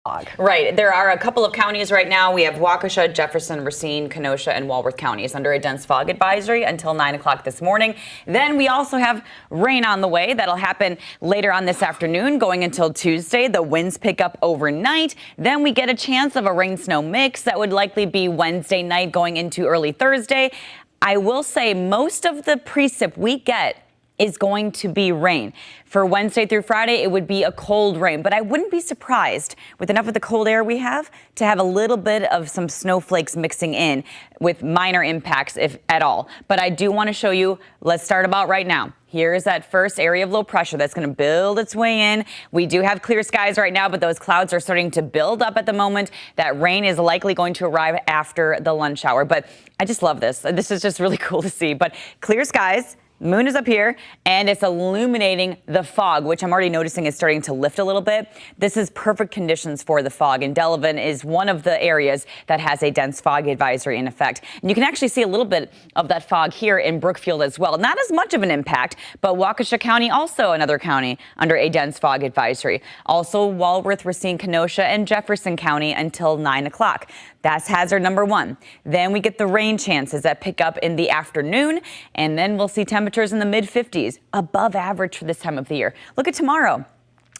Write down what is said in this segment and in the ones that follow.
fog. Right. There are a couple of counties right now. We have Waukesha, Jefferson, Racine, Kenosha, and Walworth counties under a dense fog advisory until 9 o'clock this morning. Then we also have rain on the way. That'll happen later on this afternoon going until Tuesday. The winds pick up overnight. Then we get a chance of a rain-snow mix that would likely be Wednesday night going into early Thursday. I will say most of the precip we get is going to be rain. For Wednesday through Friday, it would be a cold rain, but I wouldn't be surprised with enough of the cold air we have to have a little bit of some snowflakes mixing in with minor impacts, if at all. But I do want to show you, let's start about right now. Here's that first area of low pressure that's going to build its way in. We do have clear skies right now, but those clouds are starting to build up at the moment. That rain is likely going to arrive after the lunch hour. But I just love this. This is just really cool to see. But clear skies. Moon is up here, and it's illuminating the fog, which I'm already noticing is starting to lift a little bit. This is perfect conditions for the fog, and Delavan is one of the areas that has a dense fog advisory in effect. And you can actually see a little bit of that fog here in Brookfield as well. Not as much of an impact, but Waukesha County, also another county under a dense fog advisory. Also Walworth, Racine, Kenosha, and Jefferson County until 9 o'clock. That's hazard number one. Then we get the rain chances that pick up in the afternoon, and then we'll see temperatures in the mid-50s, above average for this time of the year. Look at tomorrow.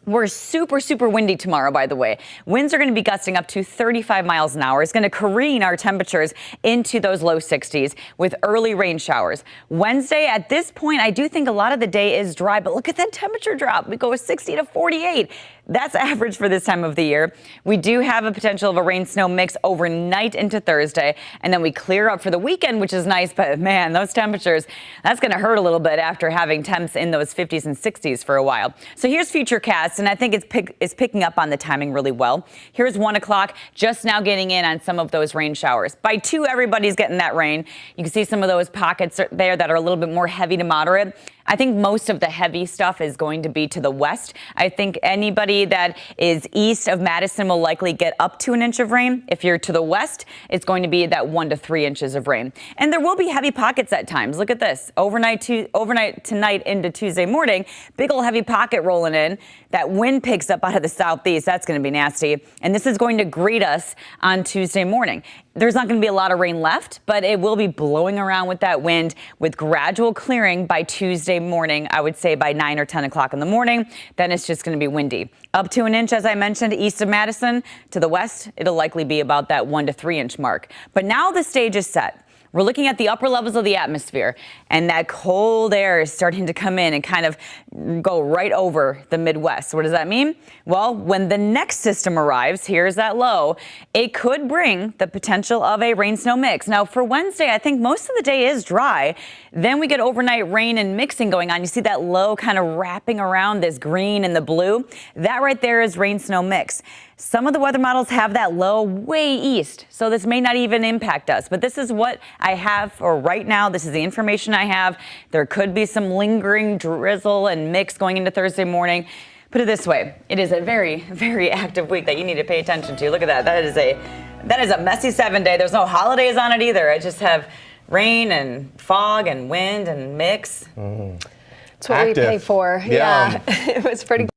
We're super, super windy tomorrow, by the way. Winds are going to be gusting up to 35 miles an hour. It's going to careen our temperatures into those low 60s with early rain showers. Wednesday, at this point, I do think a lot of the day is dry, but look at that temperature drop. We go 60 to 48. That's average for this time of the year. We do have a potential of a rain-snow mix overnight into Thursday, and then we clear up for the weekend, which is nice, but man, those temperatures, that's going to hurt a little bit after having temps in those 50s and 60s for a while. So here's Futurecast, and I think it's picking up on the timing really well. Here's 1 o'clock, just now getting in on some of those rain showers. By 2, everybody's getting that rain. You can see some of those pockets there that are a little bit more heavy to moderate. I think most of the heavy stuff is going to be to the west. I think anybody that is east of Madison will likely get up to an inch of rain. If you're to the west, it's going to be that 1 to 3 inches of rain. And there will be heavy pockets at times. Look at this. Overnight tonight into Tuesday morning, big old heavy pocket rolling in. That wind picks up out of the southeast. That's going to be nasty. And this is going to greet us on Tuesday morning. There's not going to be a lot of rain left, but it will be blowing around with that wind with gradual clearing by Tuesday morning. I would say by 9 or 10 o'clock in the morning. Then it's just going to be windy. Up to an inch, as I mentioned, east of Madison. To the west, it'll likely be about that 1 to 3 inch mark. But now the stage is set. We're looking at the upper levels of the atmosphere, and that cold air is starting to come in and kind of go right over the Midwest. What does that mean? Well, when the next system arrives, here's that low, it could bring the potential of a rain-snow mix. Now, for Wednesday, I think most of the day is dry. Then we get overnight rain and mixing going on. You see that low kind of wrapping around this green and the blue? That right there is rain-snow mix. Some of the weather models have that low way east, so this may not even impact us. But this is what I have for right now. This is the information I have. There could be some lingering drizzle and mix going into Thursday morning. Put it this way, it is a very, very active week that you need to pay attention to. Look at that. That is a messy 7-day. There's no holidays on it either. I just have rain and fog and wind and mix. It's what we pay for. Yeah. It was pretty